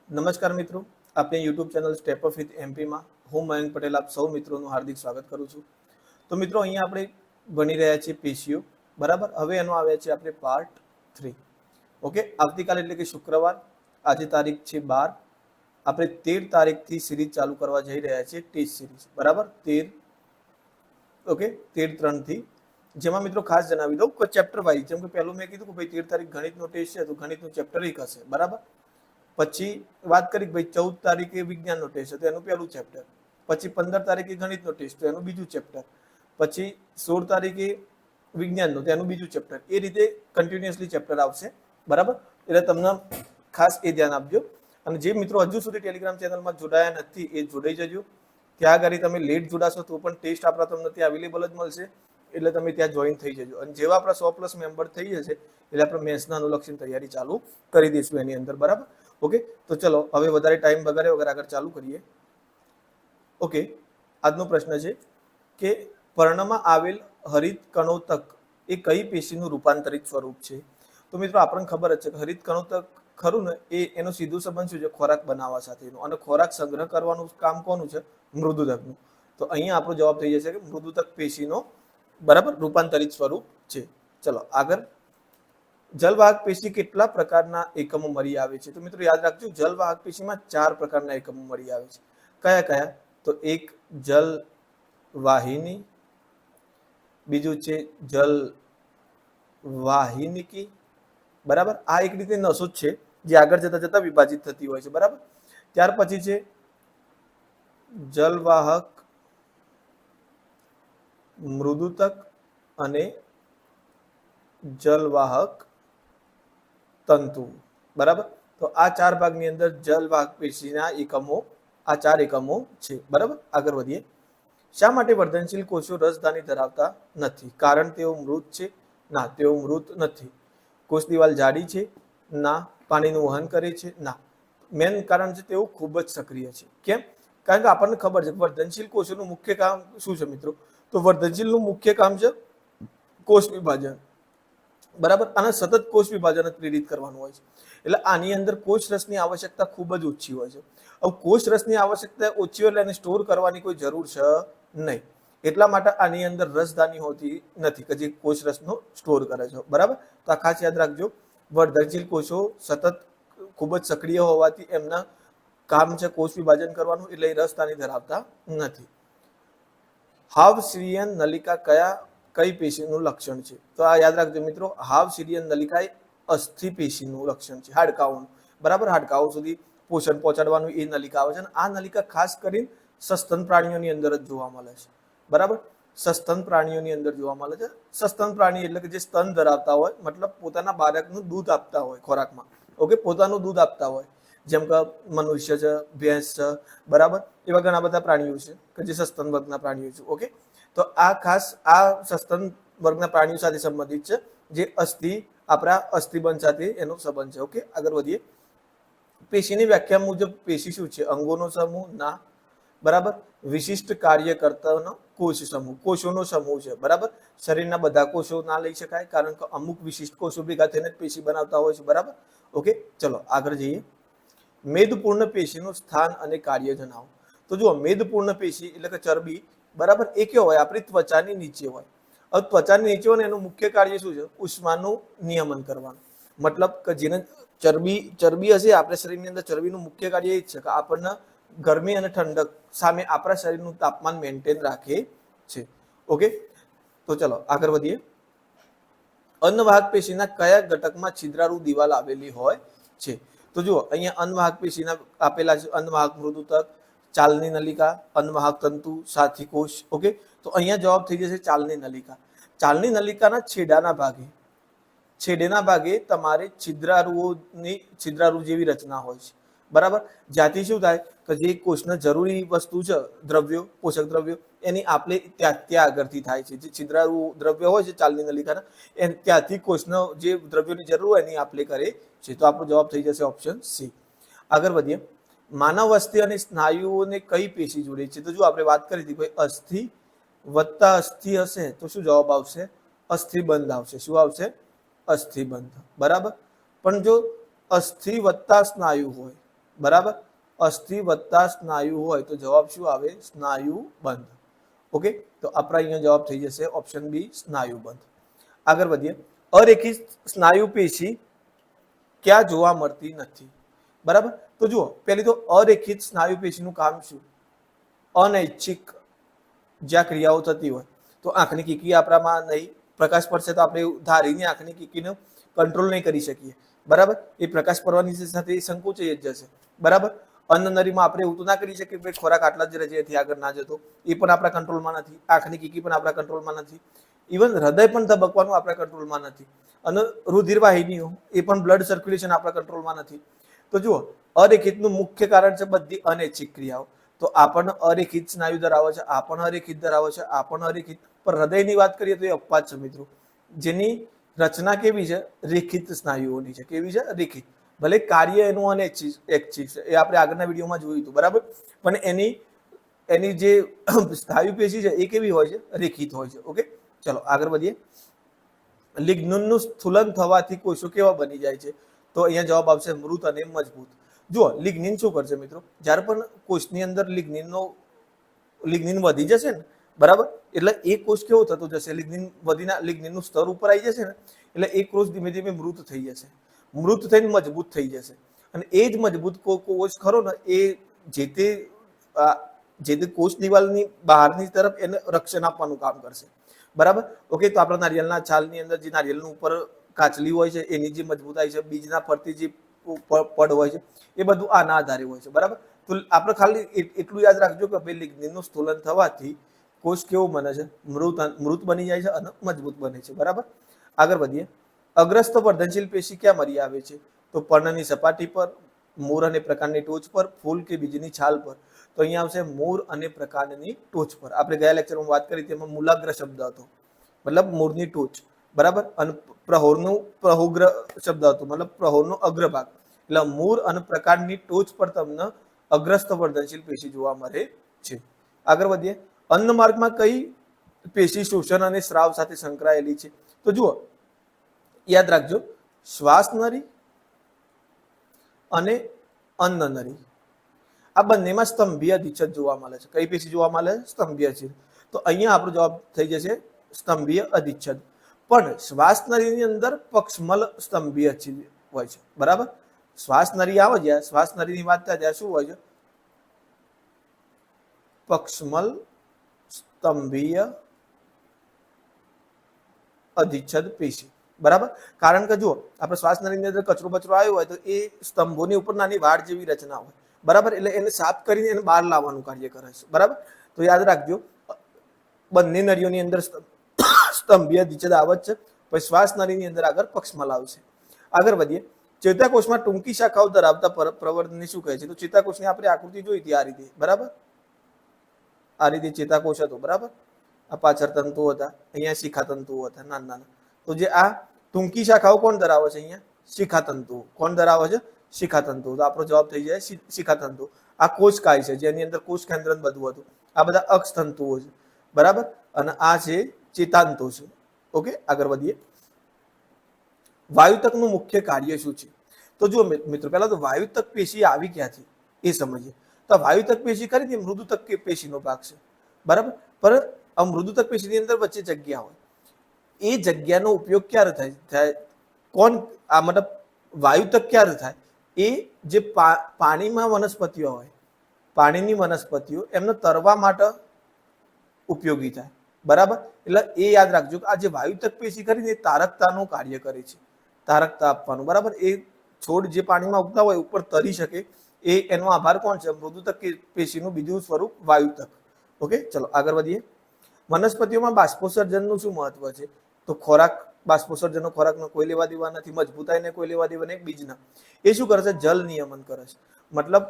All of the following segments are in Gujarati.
નમસ્કાર મિત્રો, આપણી YouTube channel step up with એમપીમાં હું મયંક પટેલ આપ સૌ મિત્રોનું હાર્દિક સ્વાગત કરું છું. તો મિત્રો અહીંયા આપણે ભણી રહ્યા છીએ પેશીઓ, બરાબર. હવે એનો આવ્યા છે આપણે પાર્ટ 3. ઓકે, આવતીકાલે એટલે કે શુક્રવાર, આજે તારીખ છે 12, આપણે 13 તારીખથી સિરીઝ ચાલુ કરવા જઈ રહ્યા છીએ, ટેસ્ટ સિરીઝ, બરાબર. 13 ઓકે, 13/3 જેમાં મિત્રો ખાસ જણાવી દઉં કે ચેપ્ટર વાઇઝ, જેમ કે પહેલું મેં કીધું કે ભાઈ 13 તારીખ ગણિતનો ટેસ્ટ છે, તો ગણિતનું ચેપ્ટર 1 હશે, બરાબર. પછી વાત કરી કે ભાઈ 14 તારીખે વિજ્ઞાનનો ટેસ્ટ હતો, એનું પહેલું ચેપ્ટર. પછી 15 તારીખે ગણિતનો ટેસ્ટ, તો એનું બીજું ચેપ્ટર. પછી 16 તારીખે વિજ્ઞાનનો, તો એનું બીજું ચેપ્ટર. એ રીતે કન્ટિન્યુઅસલી ચેપ્ટર આવશે, બરાબર. એટલે તમને ખાસ એ ધ્યાન આપજો. અને જે મિત્રો હજુ સુધી ટેલિગ્રામ ચેનલમાં જોડાયા નથી એ જોડાઈ જજો. ત્યાં આગળ તમે લેટ જોડાશો તો પણ ટેસ્ટ આપણા તમને ત્યાં અવેલેબલ જ મળશે, એટલે તમે ત્યાં જોઈન થઈ જજો. અને જેવા આપણા 100+ મેમ્બર થઈ જશે એટલે આપણે મેથ્સના અનુલક્ષીને તૈયારી ચાલુ કરી દઈશું એની અંદર, બરાબર. ઓકે, તો ચલો હવે વધારે ટાઈમ બગાડ્યા વગર આગળ ચાલુ કરીએ. ઓકે, આજનો પ્રશ્ન છે કે પર્ણમાં આવેલ હરિત કણોતક એ કઈ પેશીનું રૂપાંતરિત સ્વરૂપ છે? તો મિત્રો આપણને ખબર જ છે કે હરિત કણોતક ખરું ને, એનો સીધો સંબંધ શું છે? ખોરાક બનાવવા સાથેનો. અને ખોરાક સંગ્રહ કરવાનું કામ કોનું છે? મૃદુતકનું. તો અહીંયા આપણો જવાબ થઈ જશે કે મૃદુતક પેશીનો, બરાબર, રૂપાંતરિત સ્વરૂપ છે. ચલો આગળ. જલવાહક પેશી કેટલા પ્રકારના એકમો મળી આવે છે? તો મિત્રો યાદ રાખજો, જલવાહક પેશીમાં 4 પ્રકારના એકમો મળી આવે છે. કયા કયા? તો એક જલ વાહિની, બીજું છે જલ વાહિનીકી, બરાબર. આ એક રીતે નસો જ છે જે આગળ જતા જતા વિભાજિત થતી હોય છે, બરાબર. ત્યાર પછી છે જલવાહક મૃદુતક અને જલવાહક તંતુ, બરાબર. તો આ 4 ભાગની અંદર જલવાહક પેશીના એકમો, આ 4 એકમો છે, બરાબર. આગળ વધીએ. શા માટે વર્ધનશીલ કોષો રસધાની ધરાવતા નથી? કારણ તેઓ મૃત છે? ના, તેઓ મૃત નથી. કોષ દિવાલ જાડી છે? ના. પાણીનું વહન કરે છે? ના. મેન કારણ છે તેઓ ખૂબ જ સક્રિય છે. કેમ? કારણ કે આપણને ખબર છે વર્ધનશીલ કોષોનું મુખ્ય કામ શું છે મિત્રો? તો વર્ધનશીલનું મુખ્ય કામ છે કોષ વિભાજન, બરાબર. અને સતત કોષ વિભાજન જ પ્રેરિત કરવાનું હોય છે. એટલે આની અંદર કોષ રસની આવશ્યકતા ખૂબ જ ઓછી હોય છે. હવે કોષ રસની આવશ્યકતા ઓછી હોય એટલે એને સ્ટોર કરવાની કોઈ જરૂર છે નહીં. એટલા માટે આની અંદર રસધાની હોતી નથી કે જે કોષ રસનો સ્ટોર કરે છે, બરાબર. તો આ ખાસ યાદ રાખજો. વર્ધનશીલ કોષો સતત ખૂબ જ સક્રિય હોવાથી એમના કામ છે કોષ વિભાજન કરવાનું, એટલે રસધાની ધરાવતા નથી. હાવ સિરિયન નલિકા કઈ પેશીનું લક્ષણ છે? તો આ યાદ રાખજો મિત્રો, હાવ સિરિયન નલિકા એ અસ્થિ પેશીનું લક્ષણ છે, હાડકાઓનું, બરાબર. હાડકાઓ સુધી પોષણ પહોંચાડવાનું એ નલિકા આવે છે. અને આ નલિકા ખાસ કરીને સસ્તન પ્રાણીઓની અંદર જ જોવા મળે છે, બરાબર. સસ્તન પ્રાણીઓની અંદર જોવા મળે છે. સસ્તન પ્રાણી એટલે કે જે સ્તન ધરાવતા હોય, મતલબ પોતાના બાળકનું દૂધ આપતા હોય ખોરાકમાં. ઓકે, પોતાનું દૂધ આપતા હોય, જેમ કે મનુષ્ય છે, ભેંસ છે, બરાબર. એવા ઘણા બધા પ્રાણીઓ છે કે જે સસ્તન વર્ગના પ્રાણીઓ છે. ઓકે, તો આ ખાસ આ સસ્તન વર્ગના પ્રાણીઓ સાથે સંબંધિત છે, જે આપણા અસ્થિબંધ સાથે એનો સંબંધ છે. ઓકે, આગળ વધીએ. પેશીની વ્યાખ્યા મુજબ પેશી શું છે? અંગોનો સમૂહ? ના, બરાબર. વિશિષ્ટ કાર્ય કરતાનો કોષ સમૂહ, કોષોનો સમૂહ છે, બરાબર. શરીરના બધા કોષો ના લઈ શકાય, કારણ કે અમુક વિશિષ્ટ કોષો ભેગા થઈને જ પેશી બનાવતા હોય છે, બરાબર. ઓકે, ચલો આગળ જઈએ. મેદપૂર્ણ પેશીનું સ્થાન અને કાર્ય જણાવો. તો જુઓ, મેદપૂર્ણ પેશી એટલે કે ચરબી, બરાબર, એ કેવો હોય? આપણી ત્વચાની નીચે હોય. હવે ત્વચાની નીચે હોય ને એનું મુખ્ય કાર્ય શું છે? ઉષ્માનું નિયમન કરવાનું. મતલબ કે જેને ચરબી હશે, આપણા શરીરની અંદર ચરબીનું મુખ્ય કાર્ય એ જ છે કે આપણને ગરમી અને ઠંડક સામે આપણા શરીરનું તાપમાન મેન્ટેન રાખે છે. ઓકે, તો ચલો આગળ વધીએ. અન્નવાહક પેશીના કયા ઘટકમાં છિદ્રાળુ દિવાલ આવેલી હોય છે? તો જુઓ, અહીંયા અન્નવાહક પેશીના આપેલા છે: અન્નવાહક મૃદુતક, ચાલની નલિકા, અન્નવાહક તંતુ, સાથી કોષ. ઓકે, તો અહીંયા જવાબ થઈ જશે ચાલની નલિકા. ચાલની નલિકાના છેડેના ભાગે તમારે છિદ્રાળુ જેવી રચના હોય છે, બરાબર. જ્યાંથી શું થાય કે જે કોષને જરૂરી વસ્તુ છે, દ્રવ્યો, પોષક દ્રવ્યો, એની આપણે ત્યાં આગળથી થાય છે. જે છિદ્રાળુ દ્રવ્ય હોય છે ચાલની નલિકાના, ત્યાંથી કોષનો જે દ્રવ્યોની જરૂર હોય એની આપણે કરે છે. તો આપણો જવાબ થઈ જશે ઓપ્શન સી. આગળ વધીએ. માનવ અસ્થિ અને સ્નાયુઓને કઈ પેશી જોડે છે? તો જો આપણે વાત કરી હતી ભાઈ, અસ્થિ વત્તા અસ્થિ હશે તો શું જવાબ આવશે? અસ્થિબંધ આવશે. શું આવશે? અસ્થિબંધ, બરાબર. પણ જો અસ્થિ વત્તા સ્નાયુ હોય, બરાબર, અસ્થિ વત્તા સ્નાયુ હોય તો જવાબ શું આવે? સ્નાયુબંધ. ઓકે, તો આપણા અહીંયા જવાબ થઈ જશે ઓપ્શન બી, સ્નાયુબંધ. આગળ વધીએ. અરેખિત સ્નાયુ પેશી ક્યાં જોવા મળતી નથી? બરાબર, તો જુઓ, પહેલી તો અરેખિત સ્નાયુ પેશીનું કામ શું? અનૈચ્છિક જ્યાં ક્રિયાઓ થતી હોય, તો આંખની કીકી આપણામાં નહીં, પ્રકાશ પડશે તો આપણે ધારીને આંખની કીકીનો કંટ્રોલ નહીં કરી શકીએ. બરાબર, એ પ્રકાશ પડવાની સાથે સંકોચાઈ જ જશે. બરાબર, અન્નનળીમાં આપણે એવું તો ના કરી શકીએ કે ખોરાક આટલા જ રહે, આગળ ના જતો, એ પણ આપણા કંટ્રોલમાં નથી. આંખની કીકી પણ આપણા કંટ્રોલમાં નથી. ઇવન હૃદય પણ ધબકવાનું આપણા કંટ્રોલમાં નથી. અને રુધિર વાહિનીઓ, એ પણ બ્લડ સર્ક્યુલેશન આપણા કંટ્રોલમાં નથી. તો જુઓ, અરેખિતનું મુખ્ય કારણ છે બધી અનૈચ્છિક ક્રિયાઓ. તો આ પણ અરેખિત સ્નાયુ ધરાવે છે, આ પણ અરેખિત ધરાવે છે, આ પણ અરેખિત. પણ હૃદયની વાત કરીએ તો એ અપવાદ છે મિત્રો, જેની રચના કેવી છે? રેખિત સ્નાયુઓની છે. કેવી છે? રેખિત. ભલે કાર્ય એનું અનૈચ્છિક છે, એ આપણે આગળના વિડીયોમાં જોયું હતું. બરાબર, પણ એની જે સ્નાયુ પેશી છે એ કેવી હોય છે? રેખિત હોય છે. ઓકે, ચલો આગળ વધીએ. લિગ્નનનું સ્થૂલન થવાથી કોષો કેવા બની જાય છે? તો અહીંયા જવાબ આવશે મૃત અને મજબૂત. જુઓ, લિગ્નિન શું કરશે મિત્રો? જ્યારે પણ કોષની અંદર લિગ્નિન વધી જશે ને, બરાબર, એટલે એ કોષ કેવો થતો જશે? લિગ્નિનનું સ્તર ઉપર આવી જશે ને, એટલે એ કોષ ધીમે ધીમે મૃત થઈ જશે. મૃત થઈને મજબૂત થઈ જશે. અને એ જ મજબૂત કોષ ખરો ને, એ જે તે કોષ દિવાલની બહારની તરફ એને રક્ષણ આપવાનું કામ કરશે. બરાબર, ઓકે. તો આપણા નારિયેળના છાલની અંદર જે નારિયેળનું ઉપર કાચલી હોય છે, એની જે મજબૂતાઈ છે, બીજના ફરતી જે પડ હોય છે, એ બધું આના આધારે હોય છે. બરાબર, તો આપણે ખાલી એટલું યાદ રાખજો કે ભાઈ લિગ્નિનનું સ્થૂલન થવાથી કોષ કેવો બને છે? મૃત બની જાય છે અને મજબૂત બને છે. બરાબર, આગળ વધીએ. અગ્રસ્ત વર્ધનશીલ પેશી ક્યાં મળી આવે છે? તો પર્ણની સપાટી પર, મૂળ અને પ્રકાંડની ટોચ પર, ફૂલ કે બીજની છાલ પર. તો અહીંયા આવશે મૂળ અને પ્રકાંડની ટોચ પર. આપણે ગયા લેક્ચરમાં વાત કરી તેમાં મૂલાગ્ર શબ્દ હતો, મતલબ મૂળની ટોચ. બરાબર, અને પ્રહોગ્ર શબ્દ હતો, મતલબ પ્રહોરનો અગ્રભાગ. એટલે મૂળ અને પ્રકાંડની ટોચ પર તમને અગ્રસ્ત વર્ધનશીલ પેશી જોવા મળે છે. આગળ વધીએ. અન્નમાર્ગમાં કઈ પેશી શોષણ અને સ્રાવ સાથે સંકળાયેલી છે? તો જુઓ, યાદ રાખજો, શ્વાસ નળી અને અન્નનળી, આ બંનેમાં સ્તંભીય અધિચ્છદ જોવા મળે છે. કઈ પેશી જોવા મળે? સ્તંભીય છે. તો અહીંયા આપણો જવાબ થઈ જશે સ્તંભીય અધિચ્છદ. પણ શ્વાસ નળીની અંદર પક્ષમલ સ્તંભીય હોય છે. બરાબર, શ્વાસ નળી આવે જ્યાં, શ્વાસ નળીની વાત થાય ત્યાં શું હોય છે? પક્ષમલ સ્તંભીય અધિચ્છદ પેશી. બરાબર, કારણ કે જુઓ, આપણે શ્વાસ નળીની અંદર કચરો બચરો આવ્યો હોય તો એ સ્તંભોની ઉપર નાની વાડ જેવી રચના હોય. બરાબર, એટલે એને સાફ કરીને એને બહાર લાવવાનું કાર્ય કરે છે. બરાબર, તો યાદ રાખજો, બંને નળીઓની અંદર સ્તંભીય અધિચ્છદ આવે છે. પછી શ્વાસ નળીની અંદર આગળ પક્ષમલ આવશે. આગળ વધીએ. ચેતાકોષમાં ટૂંકી શાખાઓ ધરાવતા પ્રવર્તનને શું કહે છે? તો ચેતાકોષની આપણે આકૃતિ જોઈ હતી આ રીતે. બરાબર, આ રીતે ચેતાકોષ હતો. બરાબર, આ પાછળ તંતુઓ હતા, અહીંયા શિખા તંતુઓ હતા નાના નાના. તો જે આ ટૂંકી શાખાઓ કોણ ધરાવે છે? અહીંયા શિખા તંતુઓ. કોણ ધરાવે છે? શિખા તંતુઓ. તો આપણો જવાબ થઈ જાય શિખા તંતુ. આ કોષકાય છે, જેની અંદર કોષ કેન્દ્ર બધું હતું. આ બધા અક્ષ તંતુઓ છે. બરાબર, અને આ છે ચેતાંતો છે. ઓકે, આગળ વધીએ. વાયુતકનું મુખ્ય કાર્ય શું છે? તો જુઓ મિત્રો, પહેલા તો વાયુતક પેશી આવી ક્યાંથી એ સમજીએ. તો વાયુતક પેશી ખરી મૃદુતક પેશીનો ભાગ છે. બરાબર, પણ આ મૃદુતક પેશીની અંદર વચ્ચે જગ્યા હોય, એ જગ્યાનો ઉપયોગ ક્યારે થાય? કોણ આ મતલબ વાયુતક ક્યારે થાય? એ જે પાણીમાં વનસ્પતિઓ હોય, પાણીની વનસ્પતિઓ, એમને તરવા માટે ઉપયોગી થાય. બરાબર, એટલે એ યાદ રાખજો કે આ જે વાયુતક પેશી કરીને તારકતાનું કાર્ય કરે છે, તારકતા આપવાનું. બરાબર, એ છોડ જે પાણીમાં ઉગતા હોય ઉપર તરી શકે, એ એનો આભાર કોણ છે? મૃદુતક પેશીનું બીજું સ્વરૂપ વાયુતક. ઓકે, ચલો આગળ વધીએ. વનસ્પતિઓમાં બાષ્પોત્સર્જનનું શું મહત્વ છે? તો ખોરાક, બાષ્પોત્સર્જનનો ખોરાકનો કોઈ લેવા દેવા નથી, મજબૂતાઈને કોઈ લેવા દેવા નહીં, બીજના. એ શું કરે છે? જલ નિયમન કરે છે. મતલબ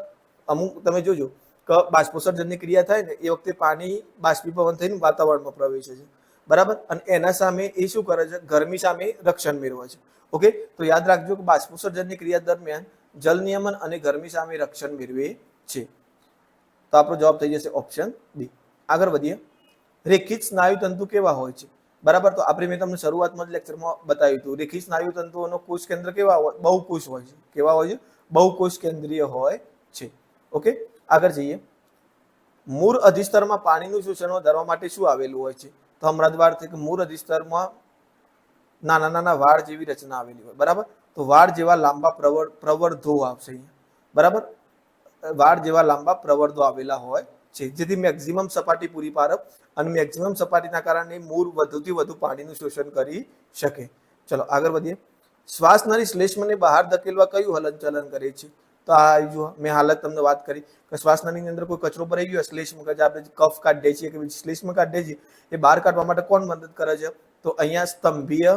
અમુક તમે જોજો કે બાષ્પોત્સર્જનની ક્રિયા થાય ને એ વખતે પાણી બાષ્પીભવન થઈને વાતાવરણમાં પ્રવેશે છે. બરાબર, અને એના સામે એ શું કરે છે? ગરમી સામે રક્ષણ મેળવે છે. ઓકે, તો યાદ રાખજો કે બાષ્પોત્સર્જનની ક્રિયા દરમિયાન જલ નિયમન અને ગરમી સામે રક્ષણ મેળવે છે. તો આપણો જવાબ થઈ જશે ઓપ્શન બી. આગળ વધીએ. રેખિત સ્નાયુ તંતુ કેવા હોય છે? બરાબર, તો આપણે મેં તમને શરૂઆતમાં જ લેક્ચરમાં બતાવ્યું હતું, રેખિત સ્નાયુ તંતુઓનો કોષ કેન્દ્ર કેવા હોય? બહુકોષ હોય છે. કેવા હોય છે? બહુકોષ કેન્દ્રીય હોય છે. ઓકે, આગળ જઈએ. મૂળ અધિસ્તરમાં પાણીનું શોષણ વધારવા માટે શું આવેલું હોય છે? તો હમણાં જ વાત થઈ કે મૂળ અધિસ્તરમાં નાના નાના વાળ જેવી રચના આવેલી હોય, બરાબર. તો વાળ જેવા લાંબા પ્રવર્ધો આવશે અહીંયા, બરાબર. વાળ જેવા લાંબા પ્રવર્ધો આવેલા હોય છે, જેથી મેક્સિમમ સપાટી પૂરી પાડે અને મેક્સિમમ સપાટીના કારણે મૂળ વધુથી વધુ પાણીનું શોષણ કરી શકે. ચલો આગળ વધીએ. શ્વાસનળી શ્લેષ્મને બહાર ધકેલવા કયું હલનચલન કરે છે? તો આ જો મેં હાલ જ તમને વાત કરી કે શ્વાસનળીની અંદર કોઈ કચરો ભરાઈ ગયો, શ્લેષ્મ કે આપણે કફ કાઢીએ છીએ કે શ્લેષ્મ કાઢીએ છીએ, એ બહાર કાઢવા માટે કોણ મદદ કરે છે? તો અહીંયા સ્તંભીય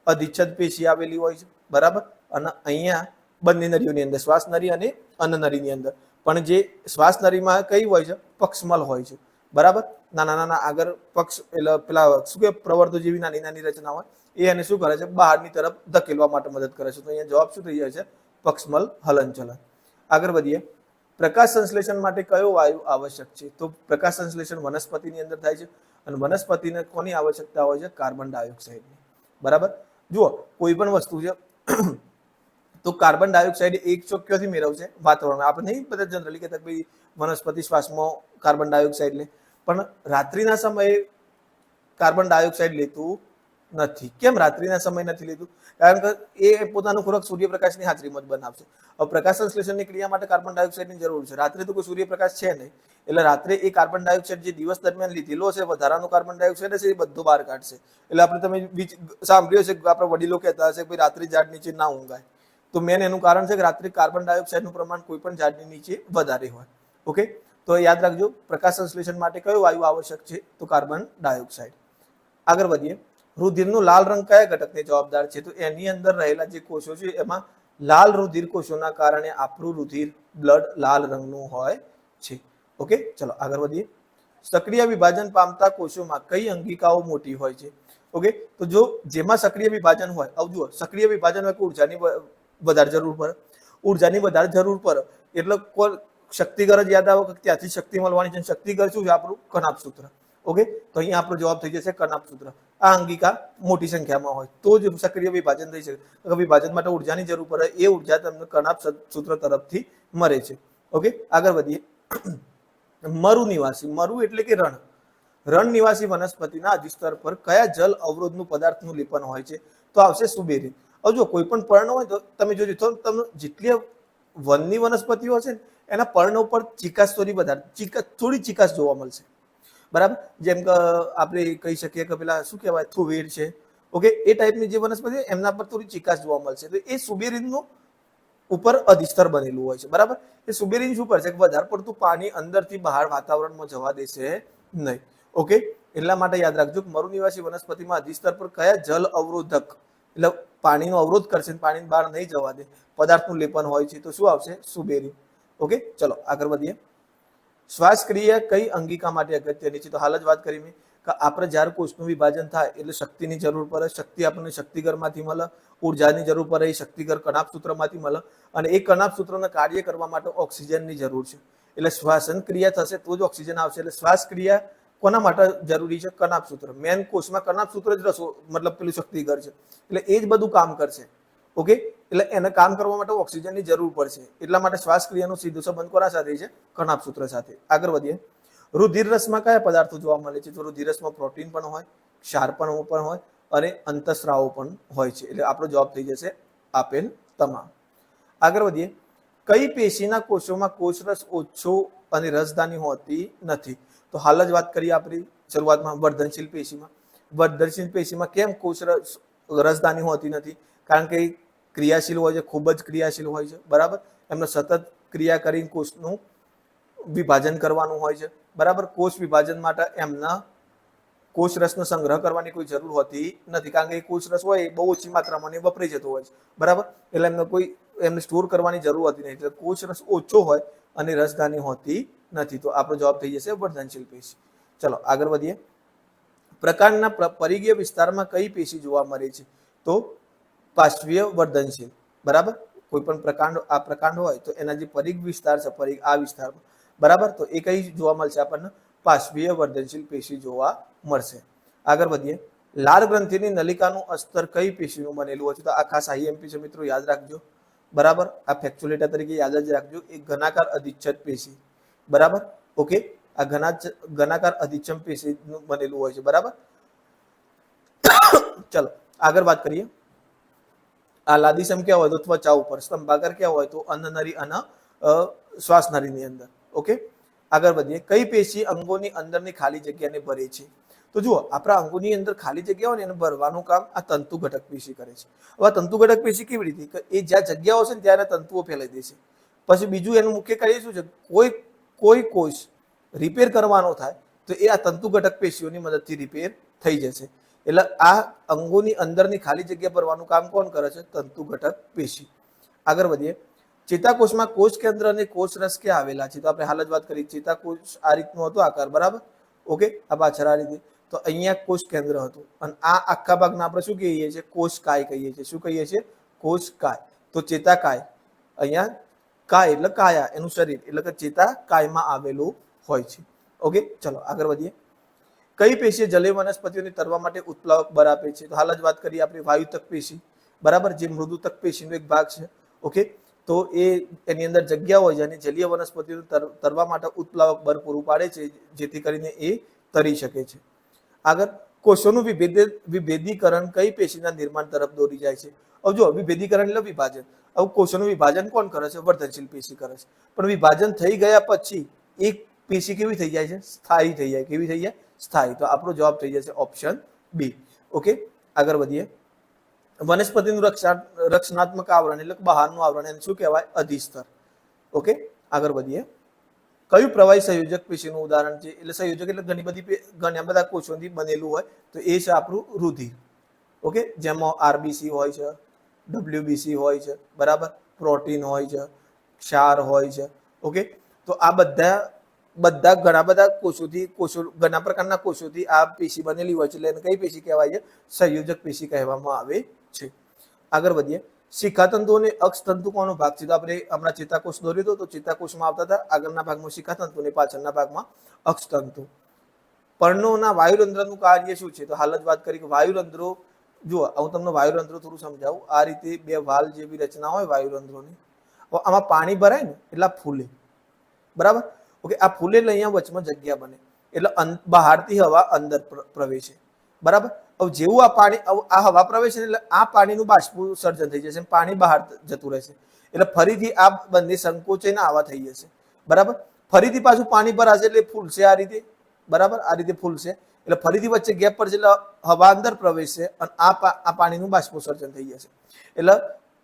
અધિચ્છદ પેશી આવેલી હોય છે, બરાબર. અને અહીંયા બંને નળીઓની અંદર, શ્વાસનળી અને અન્નનળીની અંદર, પણ જે શ્વાસનળીમાં કઈ હોય છે? પક્ષમલ હોય છે, બરાબર. નાના નાના આગળ પક્ષ એટલે પેલા શું કે પ્રવર્ધો જેવી નાની નાની રચના હોય, એ એને શું કરે છે? બહારની તરફ ધકેલવા માટે મદદ કરે છે. તો અહીંયા જવાબ શું થઈ જાય છે? પક્ષમલ હલનચલન. આગળ વધીએ. પ્રકાશ સંશ્લેષણ માટે કયો વાયુ આવશ્યક છે? તો પ્રકાશ સંશ્લેષણ વનસ્પતિની અંદર થાય છે અને વનસ્પતિને કોની આવશ્યકતા હોય છે? કાર્બન ડાયોક્સાઇડની, બરાબર. જુઓ, કોઈ પણ વસ્તુ છે તો કાર્બન ડાયોક્સાઇડ એક ચોક્યોથી મેળવશે વાતાવરણ. આપણે નહીં બધા જનરલી કહેતા ભાઈ વનસ્પતિ શ્વાસમાં કાર્બન ડાયોક્સાઇડ લે, પણ રાત્રિના સમયે કાર્બન ડાયોક્સાઇડ લેતું નથી. કેમ રાત્રિના સમય નથી લેતું? કારણ કે એ પોતાનો ખોરાક સૂર્યપ્રકાશની હાજરીમાં જ બનાવશે. હવે પ્રકાશ સંશ્લેષણની ક્રિયા માટે કાર્બન ડાયોક્સાઇડની જરૂર છે. રાત્રે તો કોઈ સૂર્યપ્રકાશ છે નહીં, એટલે રાત્રે એ કાર્બન ડાયોક્સાઇડ જે દિવસ દરમિયાન લીધેલો છે વધારાનો કાર્બન ડાયોક્સાઇડ છે, એ બધું બહાર કાઢશે. એટલે આપણે તમે સાંભળ્યું છે કે આપણા વડીલો કહેતા હશે કે ભાઈ રાત્રે ઝાડ નીચે ના ઊંઘાય. તો મેન એનું કારણ છે કે રાત્રે કાર્બન ડાયોક્સાઇડનું પ્રમાણ કોઈ પણ ઝાડની નીચે વધારે હોય. ઓકે, તો યાદ રાખજો, પ્રકાશ સંશ્લેષણ માટે કયો વાયુ આવશ્યક છે? તો કાર્બન ડાયોક્સાઇડ. આગળ વધીએ. રુધિરનો લાલ રંગ કયા ઘટકને જવાબદાર છે? તો એની અંદર રહેલા જે કોષો છે એમાં લાલ રુધિર કોષોના કારણે આપણું રુધિર બ્લડ લાલ રંગનું હોય છે. ઓકે, ચલો આગળ વધીએ. સક્રિય વિભાજન પામતા કોષોમાં કઈ અંગિકાઓ મોટી હોય છે? ઓકે, તો જો જેમાં સક્રિય વિભાજન હોય, જુઓ સક્રિય વિભાજન હોય કે ઉર્જાની વધારે જરૂર પડે, ઉર્જાની વધારે જરૂર પડે એટલે કોઈ શક્તિગર જ યાદ આવે કે ત્યાંથી શક્તિ મળવાની છે. શક્તિગર શું છે? આપણું કનાભ સૂત્ર. ઓકે, તો અહીંયા આપણો જવાબ થઈ જશે કનાભ સૂત્ર. આ અંગિકા મોટી સંખ્યામાં હોય તો જ સક્રિય વિભાજન થઈ શકે. વિભાજન માટે ઉર્જાની જરૂર પડે, એ ઉર્જા તમને કનાભ સૂત્ર તરફથી મળે છે. ઓકે, આગળ વધીએ. મરુ નિવાસી, મરુ એટલે કે રણ, રણ નિવાસી વનસ્પતિના અધિસ્તર પર કયા જલ અવરોધનું પદાર્થનું લેપન હોય છે? તો આવશે સુબેરી. હવે જો કોઈ પણ પર્ણ હોય તો તમે જોજો, તો તમને જેટલી વનની વનસ્પતિઓ હશે ને એના પર્ણ ઉપર ચીકાશ થોડી ચીકાશ જોવા મળશે, બરાબર. જેમ કે આપણે કહી શકીએ કે પેલા શું કહેવાય, થુવેર છે. ઓકે, એ ટાઈપની જે વનસ્પતિ એમના પર થોડી ચીકાશ જોવા મળશે. તો એ સુબેરીનનું ઉપર અધિસ્તર બનેલું હોય છે, બરાબર. એ સુબેરીન શું કરશે? વધારે પડતું પાણી અંદરથી બહાર વાતાવરણમાં જવા દેશે નહીં. ઓકે, એટલા માટે યાદ રાખજો કે મરુ નિવાસી વનસ્પતિમાં અધિસ્તર પર કયા જલ અવરોધક એટલે પાણીનો અવરોધ કરશે, પાણી બહાર નહીં જવા દે પદાર્થનું લેપન હોય છે. તો શું આવશે? સુબેરીન. ઓકે, ચલો આગળ વધીએ. શ્વાસક્રિયા કઈ અંગિકા માટે અગત્યની છે? તો હાલ જ વાત કરી મેં કે આપણે જ્યારે કોષનું વિભાજન થાય એટલે શક્તિની જરૂર પડે. શક્તિ આપણને શક્તિગરમાંથી મળે, ઉર્જાની જરૂર પડે, એ શક્તિગર કનાભ સૂત્રમાંથી મળે, અને એ કનાભ સૂત્રને કાર્ય કરવા માટે ઓક્સિજનની જરૂર છે. એટલે શ્વાસન ક્રિયા થશે તો જ ઓક્સિજન આવશે. એટલે શ્વાસ ક્રિયા કોના માટે જરૂરી છે? કનાભ સૂત્ર. મેન કોષમાં કનાભ સૂત્ર જ મતલબ પેલું શક્તિગર છે, એટલે એ જ બધું કામ કરશે. ઓકે, એટલે એને કામ કરવા માટે ઓક્સિજનની જરૂર પડશે. એટલા માટે શ્વાસ ક્રિયાનો સીધો સંબંધ કોના સાથે છે? કનાભ સૂત્ર સાથે. આગળ વધીએ. રુધિર રસમાં કયા પદાર્થો જોવા મળે છે? તો રુધિર રસમાં પ્રોટીન પણ હોય, ક્ષાર પણ હોય અને અંતઃસ્રાવો પણ હોય છે. એટલે આપણો જવાબ થઈ જશે આપેલ તમામ. આગળ વધીએ. કઈ પેશીના કોષોમાં કોષરસ ઓછો અને રસધાની હોતી નથી? તો હાલ જ વાત કરીએ આપણી શરૂઆતમાં વર્ધનશીલ પેશીમાં. વર્ધનશીલ પેશીમાં કેમ કોષરસ રસધાની હોતી નથી? કારણ કે ક્રિયાશીલ હોય છે, ખૂબ જ ક્રિયાશીલ હોય છે, બરાબર. એમને સતત ક્રિયા કરીને કોષનું વિભાજન કરવાનું હોય છે, બરાબર. કોષ વિભાજન માટે એમના કોષ રસનો સંગ્રહ કરવાની કોઈ જરૂર હોતી નથી, કારણ કે એ કોષ રસ હોય એ બહુ ઓછી માત્રામાં વપરાઈ જતો હોય છે, બરાબર. એટલે એમને સ્ટોર કરવાની જરૂર હોતી નથી. એટલે કોષ રસ ઓછો હોય અને રસધાની હોતી નથી. તો આપણો જવાબ થઈ જશે વર્ધનશીલ પેશી. ચલો આગળ વધીએ. પ્રકાંડના પરિઘીય વિસ્તારમાં કઈ પેશી જોવા મળે છે? તો પાર્શ્વીય વર્ધનશીલ, બરાબર. કોઈ પણ પ્રકાંડ હોય તો એના જે પરિઘ વિસ્તાર છે, પરિઘ આ વિસ્તારમાં, બરાબર. તો એ કઈ જોવા મળશે આપણને? પાર્શ્વીય વર્ધનશીલ પેશી જોવા મળશે. આગળ વધીએ. લાળ ગ્રંથિની નલિકાનું અસ્તર કઈ પેશીનું બનેલું હોય છે? તો આ ખાસ આઈએમપી છે મિત્રો, યાદ રાખજો. બરાબર, આ ફેક્ચ્યુઅલ ડેટા તરીકે યાદ જ રાખજો, એ ઘનાકાર અધિચ્છદ પેશી, બરાબર, ઓકે, આ ઘનાકાર અધિચ્છદ પેશીનું બનેલું હોય છે, બરાબર. ચલો આગળ વાત કરીએ. આ લાદીસમ ક્યાં હોય તો ત્વચા ઉપર, સ્તંભાકાર ક્યાં હોય તો અન્નનળી અને શ્વાસનળીની અંદર, ઓકે. આગળ વધીએ. કઈ પેશી અંગોની અંદરની ખાલી જગ્યાને ભરે છે? તો જુઓ, આપણા અંગોની અંદર ખાલી જગ્યા હોય ને એને ભરવાનું કામ આ તંતુ ઘટક પેશી કરે છે. હવે આ તંતુ ઘટક પેશી કેવી રીતે? એ જ્યાં જગ્યાઓ છે ને ત્યાં તંતુઓ ફેલાઈ દેશે. પછી બીજું એનું મુખ્ય કાર્ય શું છે? કોઈ કોષ રિપેર કરવાનો થાય તો એ આ તંતુ ઘટક પેશીઓની મદદથી રિપેર થઈ જશે. એટલે આ અંગોની અંદરની ખાલી જગ્યા ભરવાનું કામ કોણ કરે છે? તંતુ ઘટક પેશી. આગળ વધીએ. ચેતાકોષમાં કોષ કેન્દ્ર અને કોષ રસ ક્યાં આવેલા છે? તો આપણે હાલ જ વાત કરી, ચેતાકોષ આ રીતનો હતો આકાર, બરાબર, ઓકે. આ પાછળ આ રીતે, તો અહીંયા કોષ કેન્દ્ર હતું અને આ આખા ભાગના આપણે શું કહીએ છીએ? કોષકાય કહીએ છીએ. શું કહીએ છીએ? કોષકાય. તો ચેતાકાય, અહીંયા કાય એટલે કાયા, એનું શરીર, એટલે કે ચેતાકાયમાં આવેલું હોય છે, ઓકે. ચલો આગળ વધીએ. કઈ પેશી જલીય વનસ્પતિઓને તરવા માટે ઉત્પ્લાવક બળ આપે છે? તો હાલ જ વાત કરીએ આપણે વાયુતક પેશી, બરાબર, જે મૃદુતક પેશીનો એક ભાગ છે, ઓકે. તો એની અંદર જગ્યા હોય છે અને જલીય વનસ્પતિઓ તરવા માટે ઉત્પ્લાવક બળ પૂરું પાડે છે, જેથી કરીને એ તરી શકે છે. આગળ, કોષોનું વિભેદીકરણ કઈ પેશીના નિર્માણ તરફ દોરી જાય છે? હવે જો, વિભેદીકરણ એટલે વિભાજન. હવે કોષોનું વિભાજન કોણ કરે છે? વર્ધનશીલ પેશી કરે છે. પણ વિભાજન થઈ ગયા પછી એક પેશી કેવી થઈ જાય છે? સ્થાયી થઈ જાય. કેવી થઈ જાય? સ્થાયી. તો આપણો જવાબ થઈ જશે ઓપ્શન બી, ઓકે. આગળ વધીએ. વનસ્પતિનું રક્ષણાત્મક આવરણ એટલે બહારનું આવરણ, એને શું કહેવાય? અધિસ્તર, ઓકે. આગળ વધીએ. કયું પ્રવાહી સંયોજક પેશીનું ઉદાહરણ છે? એટલે સંયોજક એટલે ઘણા બધા કોષોથી બનેલું હોય, તો એ છે આપણું રુધિર, ઓકે. જેમાં આરબીસી હોય છે, ડબ્લ્યુબીસી હોય છે, બરાબર, પ્રોટીન હોય છે, ક્ષાર હોય છે, ઓકે. તો આ બધા ઘણા બધા ઘણા પ્રકારના કોષોથી આ પેશી બનેલી હોય છે, એટલે એને કઈ પેશી કહેવાય છે? સંયોજક પેશી કહેવામાં આવે છે. આગળ વધીએ. શિખાતંતુ અને અક્ષતંતુ કોનો ભાગ છે? તો આપણે હમણાં ચેતાકોષ દોર્યો હતો, તો ચેતાકોષમાં આવતા હતા આગળના ભાગમાં શિખાતંતુ અને પાછળના ભાગમાં અક્ષતંતુ. પર્ણોના વાયુરંધ્રનું કાર્ય શું છે? તો હાલ જ વાત કરી કે વાયુરંધ્રો, જુઓ હું તમને વાયુરંધ્રો થોડું સમજાવું. આ રીતે બે વાલ જેવી રચના હોય વાયુરંધ્રોની. આમાં પાણી ભરાય ને એટલે ફૂલે, બરાબર, ઓકે. આ ફૂલે એટલે અહીંયા વચમાં જગ્યા બને, એટલે બહારથી હવા અંદર પ્રવેશે, બરાબર. હવે જેવું આ હવા પ્રવેશે એટલે આ પાણીનું બાષ્પોત્સર્જન થઈ જશે, પાણી બહાર જતું રહેશે, એટલે ફરીથી આ બંને સંકોચીને આવા થઈ જશે, બરાબર. ફરીથી પાછું પાણી ભરાશે એટલે ફૂલશે આ રીતે, બરાબર, આ રીતે ફૂલશે, એટલે ફરીથી વચ્ચે ગેપ પડશે એટલે હવા અંદર પ્રવેશશે અને આ પાણીનું બાષ્પોત્સર્જન થઈ જશે. એટલે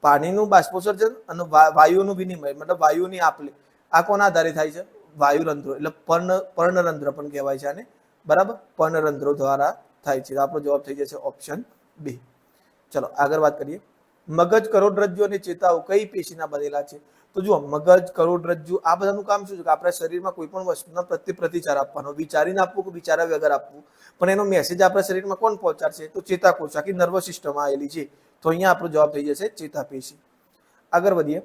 પાણીનું બાષ્પોત્સર્જન અને વાયુનું વિનિમય, મતલબ વાયુની આપલે, આ કોના આધારે થાય છે? વાયુરંધ્રો, એટલે પર્ણરંધ્ર પણ કહેવાય છે આને, બરાબર, પર્ણરંધ્રો દ્વારા થાય છે. આપણો જવાબ થઈ જશે ઓપ્શન બી. ચલો આગળ વાત કરીએ. મગજ, કરોડરજ્જુ અને ચેતાઓ કઈ પેશીના બનેલા છે? તો જુઓ, મગજ, કરોડરજ્જુ આ બધાનું કામ શું છે? કે આપણા શરીરમાં કોઈ પણ વસ્તુના પ્રતિચાર આપવાનો, વિચારીને આપવું કે વિચાર્યા વગર આપવું, પણ એનો મેસેજ આપણા શરીરમાં કોણ પહોંચાડશે? તો ચેતાકોષ, આખી નર્વસ સિસ્ટમ આવેલી છે. તો અહીંયા આપણો જવાબ થઈ જશે ચેતાપેશી. આગળ વધીએ.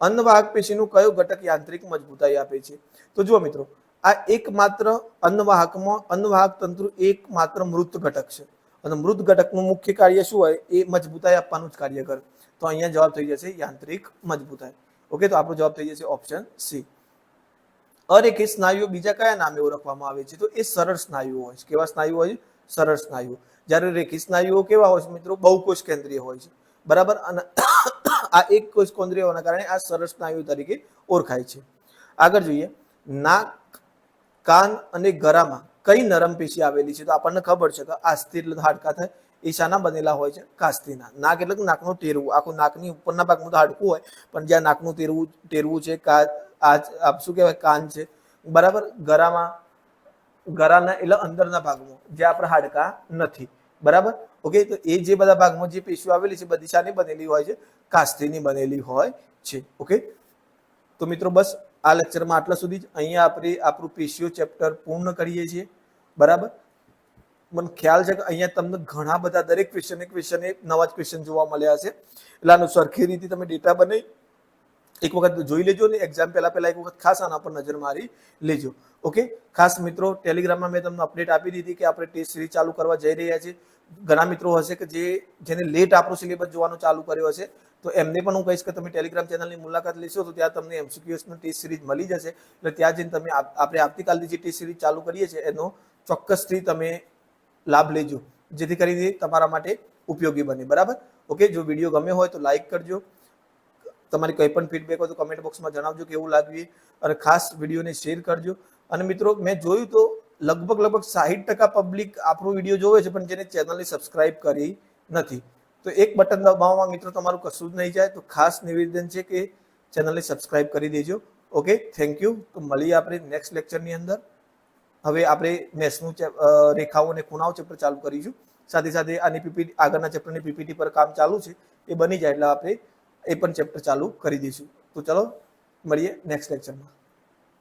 અન્નવાહક પેશીનું કયો ઘટક યાંત્રિક મજબૂતાઈ આપે છે? તો જુઓ મિત્રો, આ એકમાત્ર અન્નવાહક તંતુ એકમાત્ર મૃત ઘટક છે, અને મૃત ઘટકનું મુખ્ય કાર્ય શું હોય? એ મજબૂતાઈ આપવાનું જ કાર્ય કરે. તો અહીંયા જવાબ થઈ જશે યાંત્રિક મજબૂતાઈ, ઓકે. તો આપણો જવાબ થઈ જશે ઓપ્શન સી. અરેખિત સ્નાયુઓ બીજા કયા નામે ઓળખવામાં આવે છે? તો એ સરળ સ્નાયુઓ હોય છે. કેવા સ્નાયુઓ હોય છે? સરળ સ્નાયુઓ. જ્યારે રેખિત સ્નાયુઓ કેવા હોય છે મિત્રો? બહુકોષ કેન્દ્રીય હોય છે, બરાબર. અને આ એક કોષ કેન્દ્રીય હોવાના કારણે આ સરળ સ્નાયુ તરીકે ઓળખાય છે. આગળ જોઈએ. નાક, કાન અને ગળામાં કઈ નરમ પેશી આવેલી છે? તો આપણને ખબર છે કે આસ્થિ એટલે હાડકા થાય, એ શાના બનેલા હોય છે? કાસ્થિના. નાક એટલે કે નાકનું ટેરવું, આખું નાકની ઉપરના ભાગમાં તો હાડકું હોય, પણ જ્યાં નાકનું ટેરવું છે, શું કહેવાય? કાન છે, બરાબર. ગળાના એટલે અંદરના ભાગમાં જે આપણા હાડકા નથી, બરાબર, ઓકે. તો એ જે બધા ભાગમાં જે પેશીઓ આવેલી છે બધી શાની બનેલી હોય છે? કાસ્થિની બનેલી હોય છે, ઓકે. તો મિત્રો બસ આ લેક્ચરમાં આટલા સુધી જ. અહીંયા આપણે આપણું પેશીઓ ચેપ્ટર પૂર્ણ કરીએ છીએ, બરાબર. મને ખ્યાલ છે કે અહીંયા તમને ઘણા બધા દરેક ક્વેશ્ચન નવા જ ક્વેશ્ચન જોવા મળ્યા છે, એટલે આનું સરખી રીતે તમે ડેટા બનાવી એક વખત જોઈ લેજો ને એક્ઝામ પહેલા એક વખત ખાસ આના પર નજર મારી લેજો, ઓકે. ખાસ મિત્રો, ટેલિગ્રામમાં મેં તમને અપડેટ આપી દીધી કે આપણે ટેસ્ટ સિરીઝ ચાલુ કરવા જઈ રહ્યા છીએ. ઘણા મિત્રો હશે કે જેને લેટ આપણો સિલેબસ જોવાનું ચાલુ કર્યો હશે, તો એમને પણ હું કહીશ કે તમે ટેલિગ્રામ ચેનલની મુલાકાત લેશો તો ત્યાં તમને MCQSની ટેસ્ટ સિરીઝ મળી જશે. એટલે ત્યાં જઈને તમે આપણે આવતીકાલની જે ટેસ્ટ સિરીઝ ચાલુ કરીએ છીએ એનો ચોક્કસથી તમે લાભ લેજો, જેથી કરીને તમારા માટે ઉપયોગી બને. બરાબર? ઓકે, જો વિડીયો ગમ્યો હોય તો લાઈક કરજો, તમારી કંઈ પણ ફીડબેક હોય તો કમેન્ટ બોક્સમાં જણાવજો કેવું લાગ્યું, અને ખાસ વિડીયોને શેર કરજો. અને મિત્રો, મેં જોયું તો લગભગ 60% પબ્લિક આપણો વિડીયો જોવે છે પણ જેને ચેનલને સબસ્ક્રાઇબ કરી નથી. તો એક બટન દબાવવામાં મિત્રો તમારું કશું જ નહીં જાય. તો ખાસ નિવેદન છે કે ચેનલને સબસ્ક્રાઇબ કરી દેજો. Okay, thank you. તો મળીએ આપણે નેક્સ્ટ લેક્ચરની અંદર. હવે આપણે મેથ્સનું રેખાઓ અને ખૂણાઓ ચેપ્ટર ચાલુ કરીશું. સાથે સાથે આની પીપીટી, આગળના ચેપ્ટરની પીપીટી પર કામ ચાલુ છે, એ બની જાય એટલે આપણે એ પણ ચેપ્ટર ચાલુ કરી દઈશું. તો ચલો મળીએ નેક્સ્ટ લેક્ચરમાં.